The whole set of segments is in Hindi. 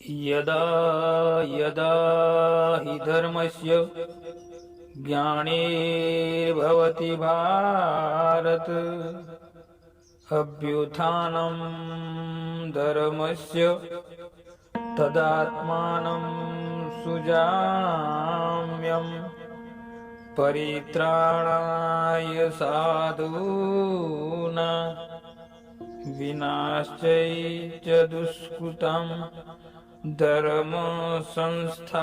यदा यदा हि धर्मस्य ग्लानिर्भवति भारत अभ्युत्थानं धर्मस्य तदात्मानं सुजाम्यं परित्राणाय साधूनां विनाश्य दुष्कृतं धर्म संस्थापनार्थाय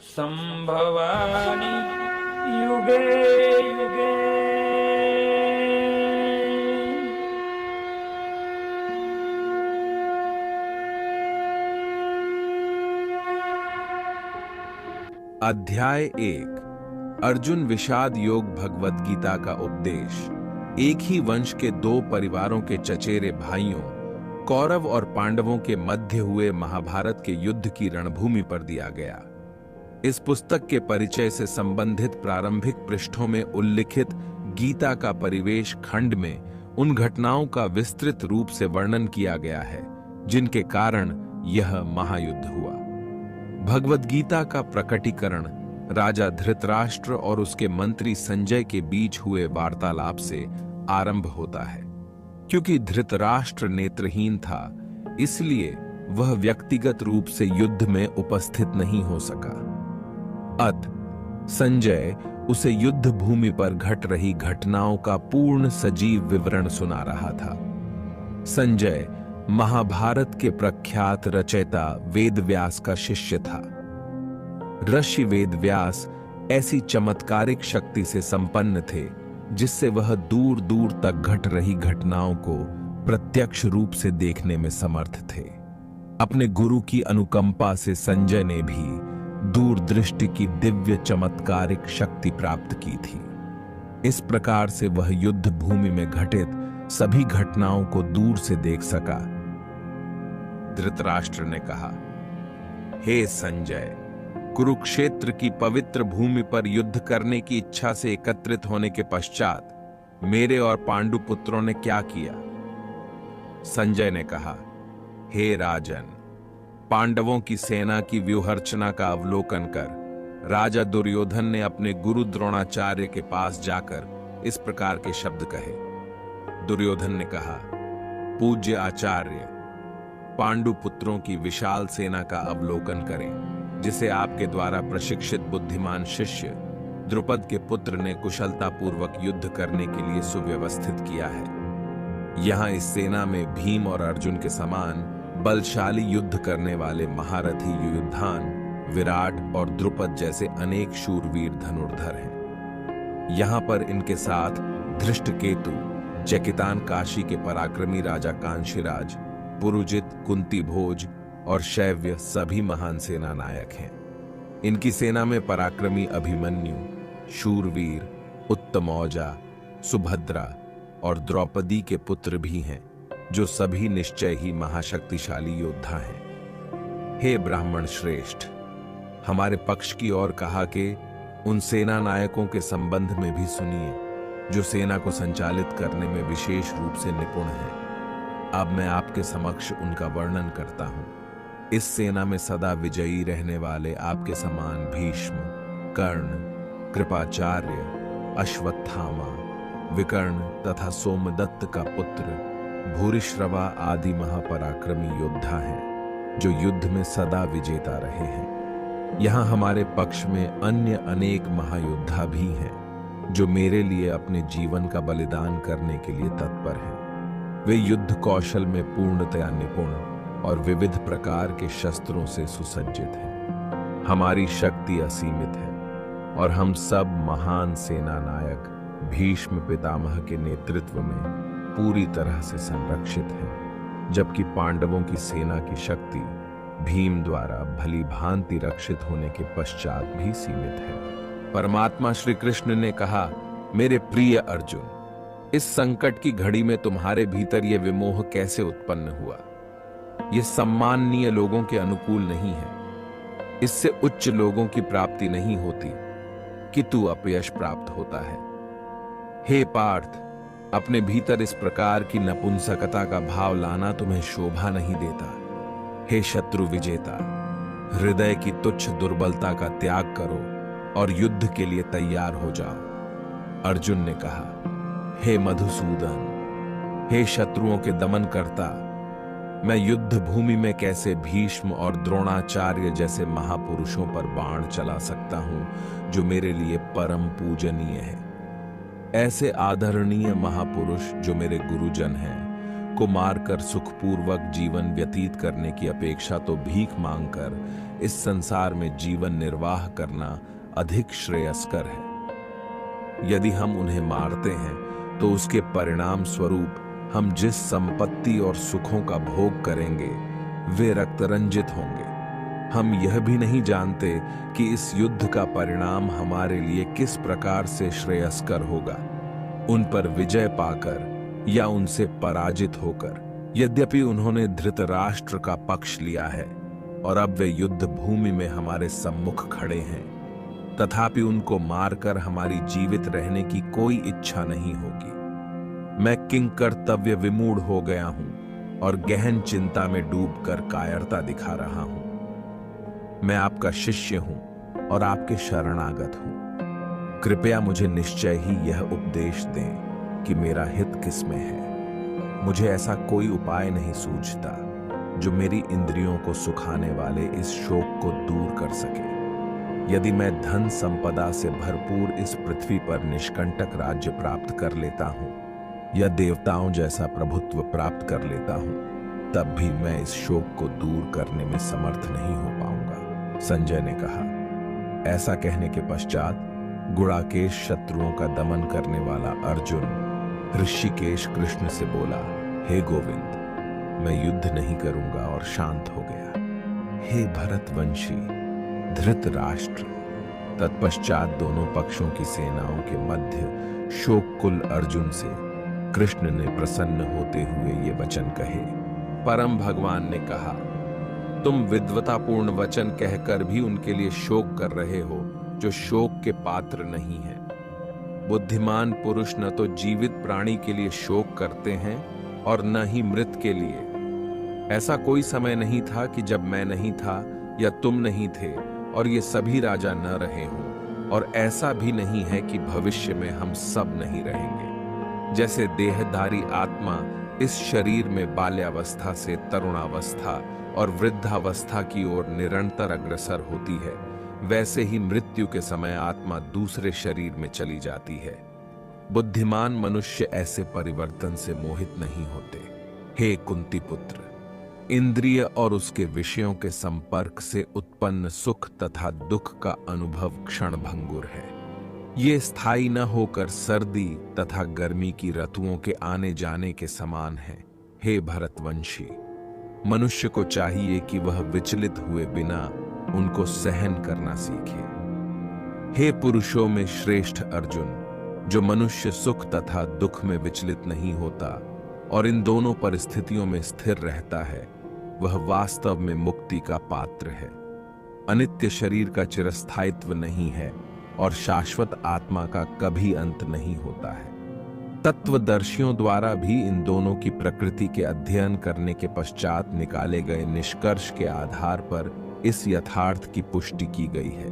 संभवामि युगे युगे। अध्याय 1 अर्जुन विषाद योग भगवद गीता का उपदेश। एक ही वंश के दो परिवारों के चचेरे भाइयों कौरव और पांडवों के मध्य हुए महाभारत के युद्ध की रणभूमि पर दिया गया। इस पुस्तक के परिचय से संबंधित प्रारंभिक पृष्ठों में उल्लिखित गीता का परिवेश खंड में उन घटनाओं का विस्तृत रूप से वर्णन किया गया है जिनके कारण यह महायुद्ध हुआ। भगवद गीता का प्रकटीकरण राजा धृतराष्ट्र और उसके मंत्री संजय के बीच हुए वार्तालाप से आरंभ होता है। क्योंकि धृतराष्ट्र नेत्रहीन था, इसलिए वह व्यक्तिगत रूप से युद्ध में उपस्थित नहीं हो सका। संजय उसे युद्ध भूमि पर घट रही घटनाओं का पूर्ण सजीव विवरण सुना रहा था। संजय महाभारत के प्रख्यात रचयिता वेदव्यास का शिष्य था। ऋषि वेदव्यास ऐसी चमत्कारिक शक्ति से संपन्न थे जिससे वह दूर दूर तक घट रही घटनाओं को प्रत्यक्ष रूप से देखने में समर्थ थे। अपने गुरु की अनुकंपा से संजय ने भी दूरदृष्टि की दिव्य चमत्कारिक शक्ति प्राप्त की थी। इस प्रकार से वह युद्ध भूमि में घटित सभी घटनाओं को दूर से देख सका। धृतराष्ट्र ने कहा, हे संजय, कुरुक्षेत्र की पवित्र भूमि पर युद्ध करने की इच्छा से एकत्रित होने के पश्चात मेरे और पांडु पुत्रों ने क्या किया? संजय ने कहा, हे राजन, पांडवों की सेना की व्यूहरचना का अवलोकन कर राजा दुर्योधन ने अपने गुरु द्रोणाचार्य के पास जाकर इस प्रकार के शब्द कहे। दुर्योधन ने कहा, पूज्य आचार्य, पांडु पुत्रों की विशाल सेना का अवलोकन करें जिसे आपके द्वारा प्रशिक्षित बुद्धिमान शिष्य द्रुपद के पुत्र ने कुशलतापूर्वक युद्ध करने के लिए सुव्यवस्थित किया है। यहां इस सेना में भीम और अर्जुन के समान बलशाली युद्ध करने वाले महारथी युयुधान, विराट और द्रुपद जैसे अनेक शूरवीर धनुर्धर हैं। यहां पर इनके साथ धृष्टकेतु, चकितान काशी के पराक्रमी राजा कांशीराज, पुरुजित, कुंती भोज और शैव्य सभी महान सेना नायक हैं। इनकी सेना में पराक्रमी अभिमन्यु, शूरवीर, उत्तमौजा, सुभद्रा और द्रौपदी के पुत्र भी हैं, जो सभी निश्चय ही महाशक्तिशाली योद्धा हैं। हे ब्राह्मण श्रेष्ठ, हमारे पक्ष की ओर कहा कि उन सेना नायकों के संबंध में भी सुनिए जो सेना को संचालित करने में विशेष रूप से निपुण हैं। अब मैं आपके समक्ष उनका वर्णन करता हूं। इस सेना में सदा विजयी रहने वाले आपके समान भीष्म, कर्ण, कृपाचार्य, अश्वत्थामा, विकर्ण तथा सोमदत्त का पुत्र भूरिश्रवा आदि महापराक्रमी योद्धा हैं, जो युद्ध में सदा विजेता रहे हैं। यहाँ हमारे पक्ष में अन्य अनेक महायोद्धा भी हैं, जो मेरे लिए अपने जीवन का बलिदान करने के लिए तत्पर हैं। वे युद्ध कौशल में पूर्णतया निपुण और विविध प्रकार के शस्त्रों से सुसज्जित हैं। हमारी शक्ति असीमित है और हम सब महान सेना नायक भीष्म पितामह के नेतृत्व में पूरी तरह से संरक्षित हैं, जबकि पांडवों की सेना की शक्ति भीम द्वारा भली भांति रक्षित होने के पश्चात भी सीमित है। परमात्मा श्री कृष्ण ने कहा, मेरे प्रिय अर्जुन, इस संकट की घड़ी में तुम्हारे भीतर यह विमोह कैसे उत्पन्न हुआ? यह सम्माननीय लोगों के अनुकूल नहीं है। इससे उच्च लोगों की प्राप्ति नहीं होती, किंतु अपयश प्राप्त होता है। हे पार्थ, अपने भीतर इस प्रकार की नपुंसकता का भाव लाना तुम्हें शोभा नहीं देता। हे शत्रु विजेता, हृदय की तुच्छ दुर्बलता का त्याग करो और युद्ध के लिए तैयार हो जाओ। अर्जुन ने कहा, हे मधुसूदन, हे शत्रुओं के दमन करता, मैं युद्ध भूमि में कैसे भीष्म और द्रोणाचार्य जैसे महापुरुषों पर बाण चला सकता हूं जो मेरे लिए परम पूजनीय है। ऐसे आदरणीय महापुरुष जो मेरे गुरुजन हैं को मारकर सुखपूर्वक जीवन व्यतीत करने की अपेक्षा तो भीख मांगकर इस संसार में जीवन निर्वाह करना अधिक श्रेयस्कर है। यदि हम उन्हें मारते हैं तो उसके परिणाम स्वरूप हम जिस संपत्ति और सुखों का भोग करेंगे वे रक्तरंजित होंगे। हम यह भी नहीं जानते कि इस युद्ध का परिणाम हमारे लिए किस प्रकार से श्रेयस्कर होगा, उन पर विजय पाकर या उनसे पराजित होकर। यद्यपि उन्होंने धृतराष्ट्र का पक्ष लिया है और अब वे युद्ध भूमि में हमारे सम्मुख खड़े हैं, तथापि उनको मारकर हमारी जीवित रहने की कोई इच्छा नहीं होगी। मैं किंकर्तव्य विमूढ़ हो गया हूं और गहन चिंता में डूबकर कायरता दिखा रहा हूं। मैं आपका शिष्य हूं और आपके शरणागत हूं। कृपया मुझे निश्चय ही यह उपदेश दें कि मेरा हित किसमें है। मुझे ऐसा कोई उपाय नहीं सूझता जो मेरी इंद्रियों को सुखाने वाले इस शोक को दूर कर सके। यदि मैं धन संपदा से भरपूर इस पृथ्वी पर निष्कंटक राज्य प्राप्त कर लेता हूं या देवताओं जैसा प्रभुत्व प्राप्त कर लेता हूं, तब भी मैं इस शोक को दूर करने में समर्थ नहीं हो पाऊंगा। संजय ने कहा। ऐसा कहने के पश्चात गुणाकेश शत्रुओं का दमन करने वाला अर्जुन ऋषिकेश कृष्ण से बोला, हे गोविंद, मैं युद्ध नहीं करूंगा और शांत हो गया। हे भरतवंशी धृतराष्ट्र। तत्पश्चात दोनों पक्षों की सेनाओं के मध्य शोककुल अर्जुन से कृष्ण ने प्रसन्न होते हुए ये वचन कहे। परम भगवान ने कहा, तुम विद्वतापूर्ण वचन कहकर भी उनके लिए शोक कर रहे हो जो शोक के पात्र नहीं है। बुद्धिमान पुरुष न तो जीवित प्राणी के लिए शोक करते हैं और न ही मृत के लिए। ऐसा कोई समय नहीं था कि जब मैं नहीं था या तुम नहीं थे और ये सभी राजा न रहे हों, और ऐसा भी नहीं है कि भविष्य में हम सब नहीं रहेंगे। जैसे देहधारी आत्मा इस शरीर में बाल्यावस्था से तरुणावस्था और वृद्धावस्था की ओर निरंतर अग्रसर होती है, वैसे ही मृत्यु के समय आत्मा दूसरे शरीर में चली जाती है। बुद्धिमान मनुष्य ऐसे परिवर्तन से मोहित नहीं होते। हे कुंती पुत्र, इंद्रिय और उसके विषयों के संपर्क से उत्पन्न सुख तथा दुख का अनुभव क्षणभंगुर है। ये स्थायी न होकर सर्दी तथा गर्मी की ऋतुओं के आने जाने के समान है। हे भरतवंशी, मनुष्य को चाहिए कि वह विचलित हुए बिना उनको सहन करना सीखे। हे पुरुषों में श्रेष्ठ अर्जुन, जो मनुष्य सुख तथा दुख में विचलित नहीं होता और इन दोनों परिस्थितियों में स्थिर रहता है, वह वास्तव में मुक्ति का पात्र है। अनित्य शरीर का चिरस्थायित्व नहीं है और शाश्वत आत्मा का कभी अंत नहीं होता है। तत्वदर्शियों द्वारा भी इन दोनों की प्रकृति के अध्ययन करने के पश्चात निकाले गए निष्कर्ष के आधार पर इस यथार्थ की पुष्टि की गई है,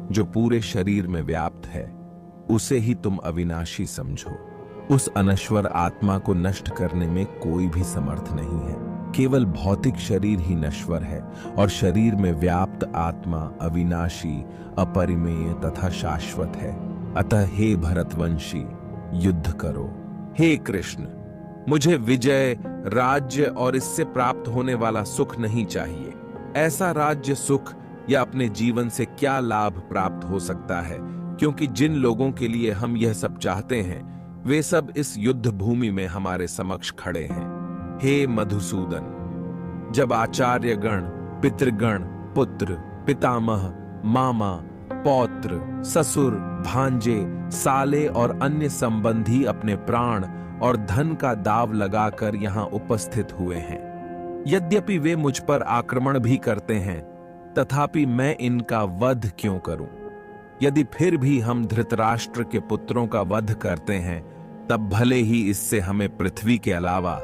जो पूरे शरीर में व्याप्त है, उसे ही तुम अविनाशी समझो। उस अनश्वर आत्मा को नष्ट करने में कोई भी समर्थ नहीं है। केवल भौतिक शरीर ही नश्वर है और शरीर में व्याप्त आत्मा अविनाशी, अपरिमेय तथा शाश्वत है। अतः हे भरतवंशी, युद्ध करो। हे कृष्ण, मुझे विजय, राज्य और इससे प्राप्त होने वाला सुख नहीं चाहिए। ऐसा राज्य, सुख या अपने जीवन से क्या लाभ प्राप्त हो सकता है, क्योंकि जिन लोगों के लिए हम यह सब चाहते हैं वे सब इस युद्ध भूमि में हमारे समक्ष खड़े हैं। हे मधुसूदन, जब आचार्यगण, पितृगण, पुत्र, पितामह, मामा, पौत्र, ससुर, भांजे, साले और अन्य संबंधी अपने प्राण और धन का दाव लगाकर यहाँ उपस्थित हुए हैं, यद्यपि वे मुझ पर आक्रमण भी करते हैं, तथापि मैं इनका वध क्यों करूं? यदि फिर भी हम धृतराष्ट्र के पुत्रों का वध करते हैं, तब भले ही इससे हमें पृथ्वी के अलावा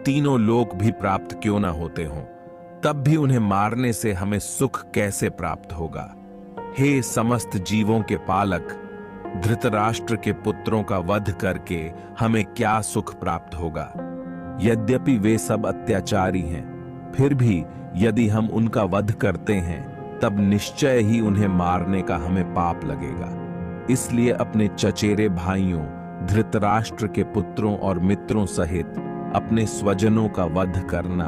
तीनों लोक भी प्राप्त क्यों ना होते हों, तब भी उन्हें मारने से हमें सुख कैसे प्राप्त होगा। हे समस्त जीवों के पालक, धृतराष्ट्र के पुत्रों का वध करके हमें क्या सुख प्राप्त होगा। यद्यपि वे सब अत्याचारी हैं, फिर भी यदि हम उनका वध करते हैं तब निश्चय ही उन्हें मारने का हमें पाप लगेगा। इसलिए अपने चचेरे भाइयों धृतराष्ट्र के पुत्रों और मित्रों सहित अपने स्वजनों का वध करना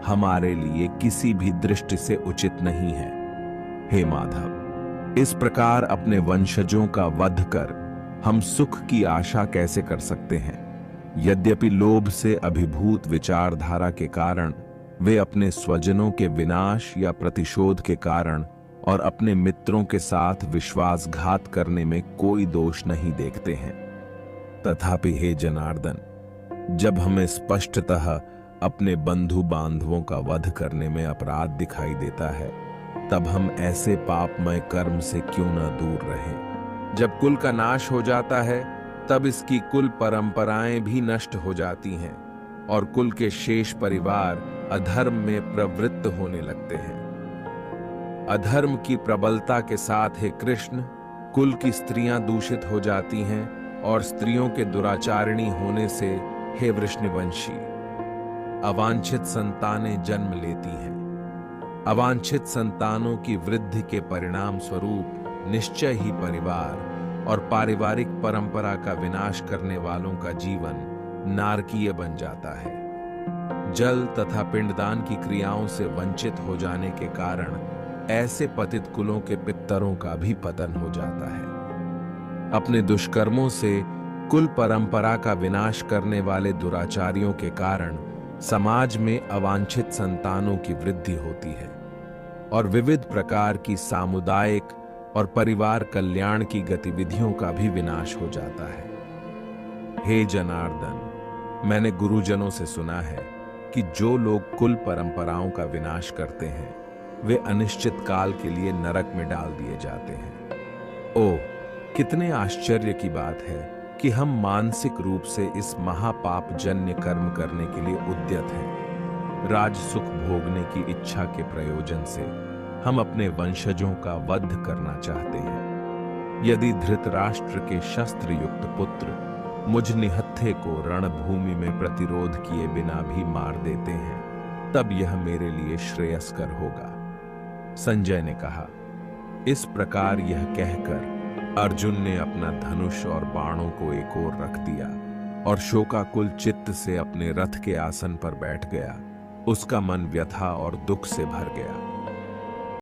हमारे लिए किसी भी दृष्टि से उचित नहीं है। हे माधव, इस प्रकार अपने वंशजों का वध कर हम सुख की आशा कैसे कर सकते हैं। यद्यपि लोभ से अभिभूत विचारधारा के कारण वे अपने स्वजनों के विनाश या प्रतिशोध के कारण और अपने मित्रों के साथ विश्वासघात करने में कोई दोष नहीं देखते हैं, तथापि हे जनार्दन, जब हमें स्पष्टतः अपने बंधु बांधवों का वध करने में अपराध दिखाई देता है, तब हम ऐसे पापमय कर्म से क्यों न दूर रहें। जब कुल का नाश हो जाता है तब इसकी कुल परंपराएं भी नष्ट हो जाती हैं और कुल के शेष परिवार अधर्म में प्रवृत्त होने लगते हैं। अधर्म की प्रबलता के साथ हे कृष्ण, कुल की स्त्रियां दूषित हो जाती हैं और स्त्रियों के दुराचारिणी होने से हे वृष्णिवंशी अवांछित संतानें जन्म लेती हैं। अवांछित संतानों की वृद्धि के परिणाम स्वरूप निश्चय ही परिवार और पारिवारिक परंपरा का विनाश करने वालों का जीवन नारकीय बन जाता है। जल तथा पिंडदान की क्रियाओं से वंचित हो जाने के कारण ऐसे पतित कुलों के पितरों का भी पतन हो जाता है। अपने दुष्कर्मों से कुल परंपरा का विनाश करने वाले दुराचारियों के कारण समाज में अवांछित संतानों की वृद्धि होती है और विविध प्रकार की सामुदायिक और परिवार कल्याण की गतिविधियों का भी विनाश हो जाता है। हे जनार्दन, मैंने गुरुजनों से सुना है कि जो लोग कुल परंपराओं का विनाश करते हैं वे अनिश्चित काल के लिए नरक में डाल दिए जाते हैं। ओह, कितने आश्चर्य की बात है कि हम मानसिक रूप से इस महापाप जन्य कर्म करने के लिए उद्यत हैं। राज सुख भोगने की इच्छा के प्रयोजन से हम अपने वंशजों का वध करना चाहते हैं। यदि धृतराष्ट्र के शस्त्र युक्त पुत्र मुझ निहत्थे को रणभूमि में प्रतिरोध किए बिना भी मार देते हैं, तब यह मेरे लिए श्रेयस्कर होगा। संजय ने कहा। इस प्रकार यह कहकर अर्जुन ने अपना धनुष और बाणों को एक ओर रख दिया और शोकाकुल चित्त से अपने रथ के आसन पर बैठ गया। उसका मन व्यथा और दुख से भर गया।